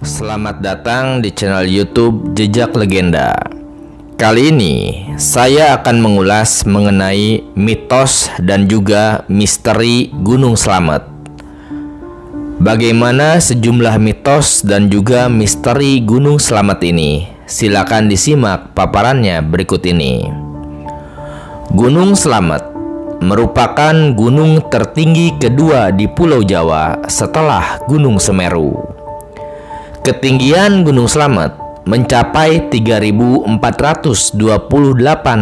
Selamat datang di channel YouTube Jejak Legenda. Kali ini saya akan mengulas mengenai mitos dan juga misteri Gunung Slamet. Bagaimana sejumlah mitos dan juga misteri Gunung Slamet ini? Silakan disimak paparannya berikut ini. Gunung Slamet merupakan gunung tertinggi kedua di Pulau Jawa setelah Gunung Semeru. Ketinggian Gunung Slamet mencapai 3.428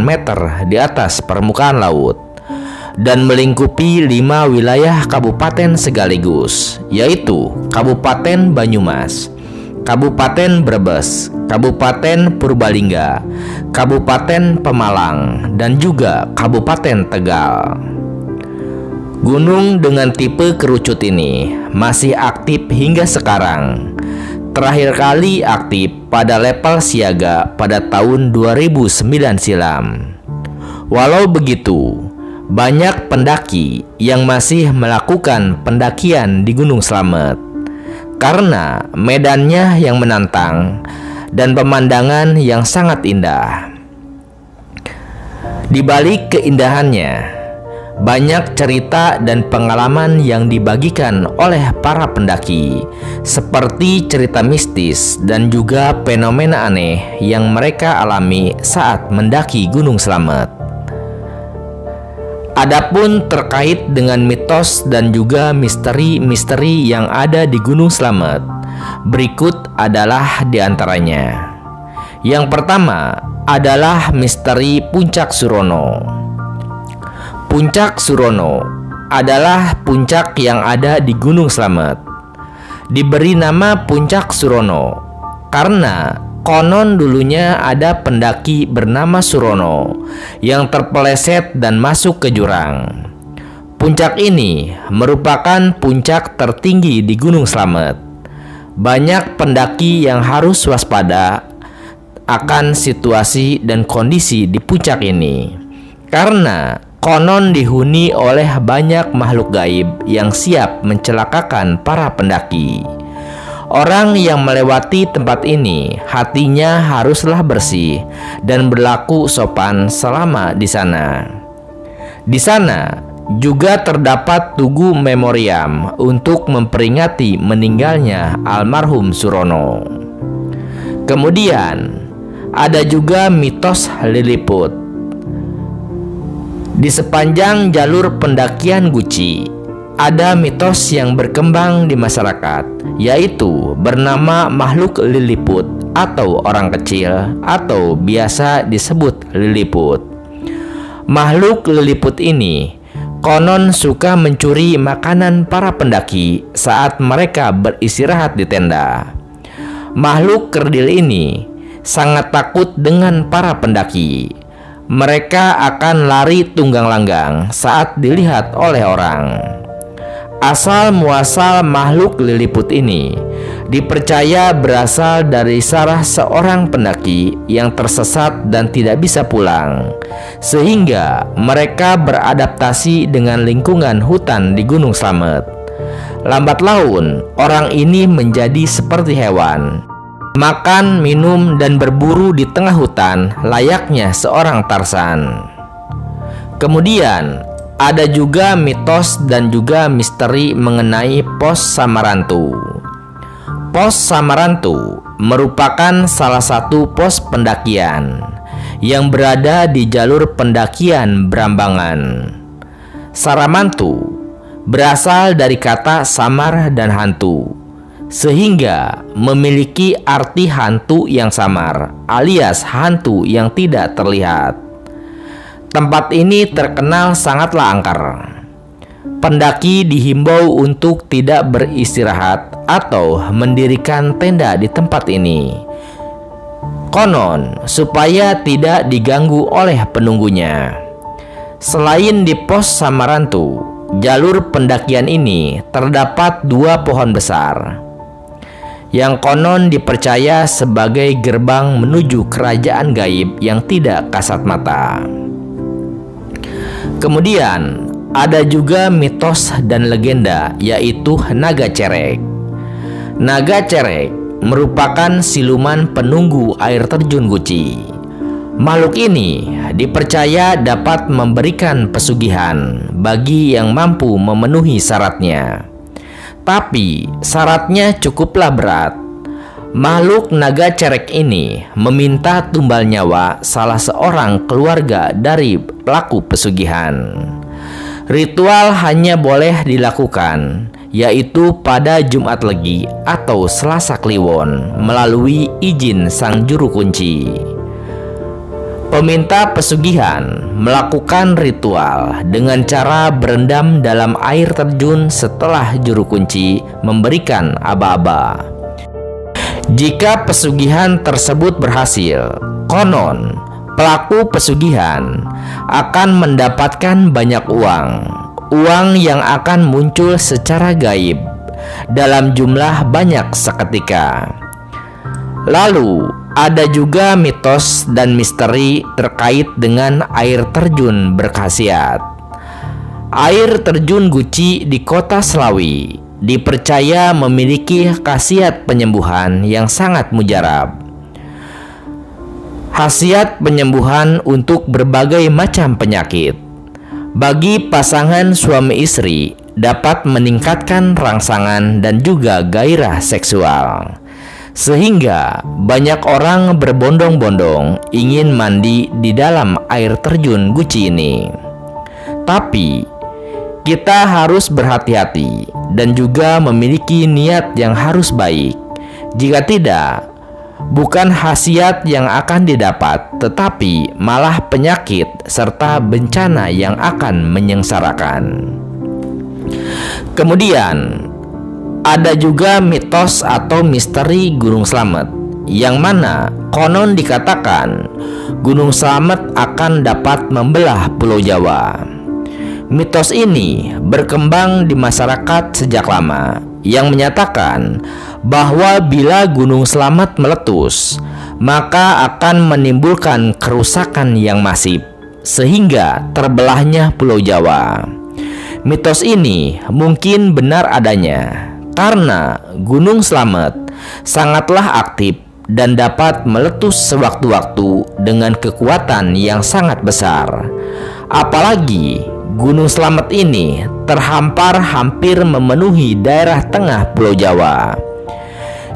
meter di atas permukaan laut dan melingkupi 5 wilayah kabupaten sekaligus, yaitu Kabupaten Banyumas, Kabupaten Brebes, Kabupaten Purbalingga, Kabupaten Pemalang, dan juga Kabupaten Tegal. Gunung dengan tipe kerucut ini masih aktif hingga sekarang. Terakhir kali aktif pada level siaga pada tahun 2009 silam. Walau begitu, banyak pendaki yang masih melakukan pendakian di Gunung Slamet karena medannya yang menantang dan pemandangan yang sangat indah. Di balik keindahannya, banyak cerita dan pengalaman yang dibagikan oleh para pendaki, seperti cerita mistis dan juga fenomena aneh yang mereka alami saat mendaki Gunung Slamet. Adapun terkait dengan mitos dan juga misteri-misteri yang ada di Gunung Slamet, berikut adalah diantaranya. Yang pertama adalah misteri Puncak Surono. Puncak Surono adalah puncak yang ada di Gunung Slamet. Diberi nama Puncak Surono karena konon dulunya ada pendaki bernama Surono yang terpeleset dan masuk ke jurang. Puncak ini merupakan puncak tertinggi di Gunung Slamet. Banyak pendaki yang harus waspada akan situasi dan kondisi di puncak ini karena konon dihuni oleh banyak makhluk gaib yang siap mencelakakan para pendaki. Orang yang melewati tempat ini hatinya haruslah bersih dan berlaku sopan selama di sana. Di sana juga terdapat tugu memoriam untuk memperingati meninggalnya almarhum Surono. Kemudian ada juga mitos Liliput. Di sepanjang jalur pendakian Guci, ada mitos yang berkembang di masyarakat, yaitu bernama makhluk Liliput atau orang kecil atau biasa disebut Liliput. Makhluk Liliput ini konon suka mencuri makanan para pendaki saat mereka beristirahat di tenda. Makhluk kerdil ini sangat takut dengan para pendaki. Mereka akan lari tunggang langgang saat dilihat oleh orang. Asal muasal makhluk Liliput ini dipercaya berasal dari salah seorang pendaki yang tersesat dan tidak bisa pulang, sehingga mereka beradaptasi dengan lingkungan hutan di Gunung Slamet. Lambat laun, orang ini menjadi seperti hewan, makan, minum, dan berburu di tengah hutan layaknya seorang Tarsan. Kemudian ada juga mitos dan juga misteri mengenai Pos Samarantu. Pos Samarantu merupakan salah satu pos pendakian yang berada di jalur pendakian Brambangan. Saramantu berasal dari kata samar dan hantu, sehingga memiliki arti hantu yang samar alias hantu yang tidak terlihat. Tempat ini terkenal sangatlah angker. Pendaki dihimbau untuk tidak beristirahat atau mendirikan tenda di tempat ini, konon supaya tidak diganggu oleh penunggunya. Selain di Pos Samarantu, jalur pendakian ini terdapat 2 pohon besar yang konon dipercaya sebagai gerbang menuju kerajaan gaib yang tidak kasat mata. Kemudian ada juga mitos dan legenda, yaitu naga cerek. Naga cerek merupakan siluman penunggu air terjun Guci. Makhluk ini dipercaya dapat memberikan pesugihan bagi yang mampu memenuhi syaratnya. Tapi syaratnya cukuplah berat. Makhluk naga cerek ini meminta tumbal nyawa salah seorang keluarga dari pelaku pesugihan. Ritual hanya boleh dilakukan, yaitu pada Jumat Legi atau Selasa Kliwon melalui izin sang juru kunci. Peminta pesugihan melakukan ritual dengan cara berendam dalam air terjun setelah juru kunci memberikan aba-aba. Jika pesugihan tersebut berhasil, konon pelaku pesugihan akan mendapatkan banyak uang yang akan muncul secara gaib dalam jumlah banyak seketika. Lalu ada juga mitos dan misteri terkait dengan air terjun berkhasiat. Air terjun Guci di kota Slawi dipercaya memiliki khasiat penyembuhan yang sangat mujarab. Khasiat penyembuhan untuk berbagai macam penyakit. Bagi pasangan suami istri dapat meningkatkan rangsangan dan juga gairah seksual. Sehingga banyak orang berbondong-bondong ingin mandi di dalam air terjun Guci ini. Tapi kita harus berhati-hati dan juga memiliki niat yang harus baik. Jika tidak, bukan khasiat yang akan didapat, tetapi malah penyakit serta bencana yang akan menyengsarakan. Kemudian ada juga mitos atau misteri Gunung Slamet, yang mana konon dikatakan Gunung Slamet akan dapat membelah Pulau Jawa. Mitos ini berkembang di masyarakat sejak lama, yang menyatakan bahwa bila Gunung Slamet meletus, maka akan menimbulkan kerusakan yang masif, sehingga terbelahnya Pulau Jawa. Mitos ini mungkin benar adanya, karena Gunung Slamet sangatlah aktif dan dapat meletus sewaktu-waktu dengan kekuatan yang sangat besar. Apalagi Gunung Slamet ini terhampar hampir memenuhi daerah tengah Pulau Jawa.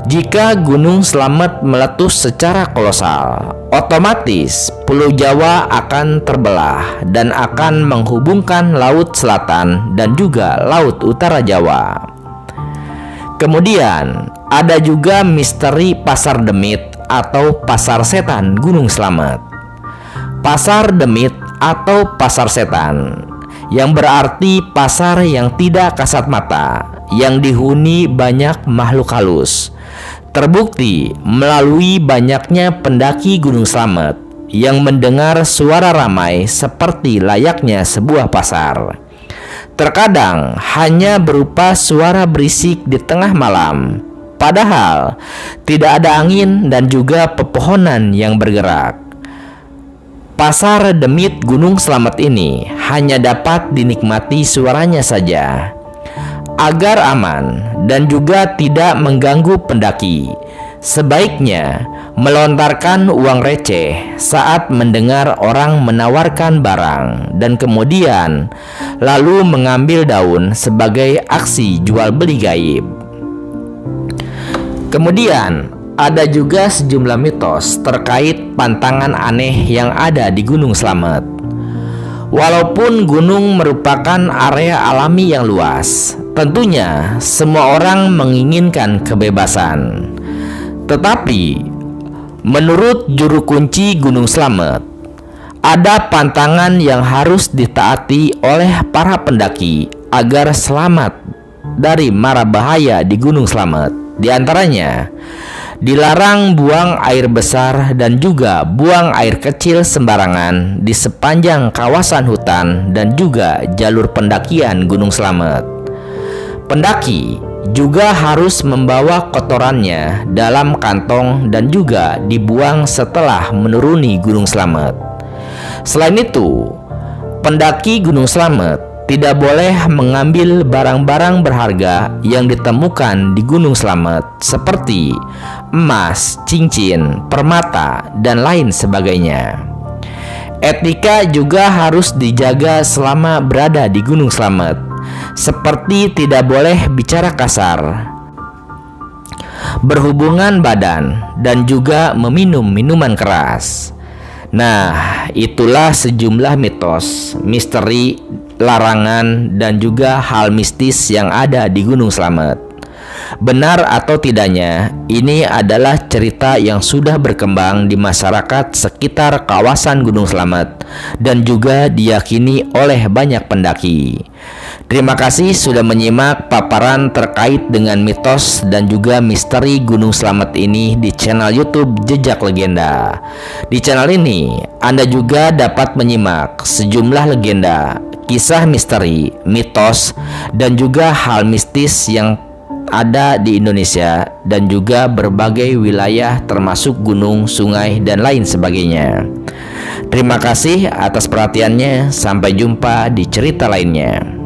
Jika Gunung Slamet meletus secara kolosal, otomatis Pulau Jawa akan terbelah dan akan menghubungkan Laut Selatan dan juga Laut Utara Jawa. Kemudian ada juga misteri Pasar Demit atau Pasar Setan Gunung Slamet. Pasar Demit atau Pasar Setan, yang berarti pasar yang tidak kasat mata, yang dihuni banyak makhluk halus, terbukti melalui banyaknya pendaki Gunung Slamet yang mendengar suara ramai seperti layaknya sebuah pasar. Terkadang hanya berupa suara berisik di tengah malam, padahal tidak ada angin dan juga pepohonan yang bergerak. Pasar Demit Gunung Slamet ini hanya dapat dinikmati suaranya saja. Agar aman dan juga tidak mengganggu pendaki, sebaiknya melontarkan uang receh saat mendengar orang menawarkan barang dan kemudian lalu mengambil daun sebagai aksi jual beli gaib. Kemudian ada juga sejumlah mitos terkait pantangan aneh yang ada di Gunung Slamet. Walaupun gunung merupakan area alami yang luas, tentunya semua orang menginginkan kebebasan. Tetapi menurut juru kunci Gunung Slamet, ada pantangan yang harus ditaati oleh para pendaki agar selamat dari mara bahaya di Gunung Slamet. Di antaranya, dilarang buang air besar dan juga buang air kecil sembarangan di sepanjang kawasan hutan dan juga jalur pendakian Gunung Slamet. Pendaki juga harus membawa kotorannya dalam kantong dan juga dibuang setelah menuruni Gunung Slamet. Selain itu, pendaki Gunung Slamet tidak boleh mengambil barang-barang berharga yang ditemukan di Gunung Slamet seperti emas, cincin, permata, dan lain sebagainya. Etika juga harus dijaga selama berada di Gunung Slamet, seperti tidak boleh bicara kasar, berhubungan badan, dan juga meminum minuman keras. Nah, itulah sejumlah mitos, misteri, larangan, dan juga hal mistis yang ada di Gunung Slamet. Benar atau tidaknya, ini adalah cerita yang sudah berkembang di masyarakat sekitar kawasan Gunung Slamet dan juga diyakini oleh banyak pendaki. Terima kasih sudah menyimak paparan terkait dengan mitos dan juga misteri Gunung Slamet ini di channel YouTube Jejak Legenda. Di channel ini, Anda juga dapat menyimak sejumlah legenda, kisah misteri, mitos, dan juga hal mistis yang ada di Indonesia dan juga berbagai wilayah termasuk gunung, sungai, dan lain sebagainya. Terima kasih atas perhatiannya. Sampai jumpa di cerita lainnya.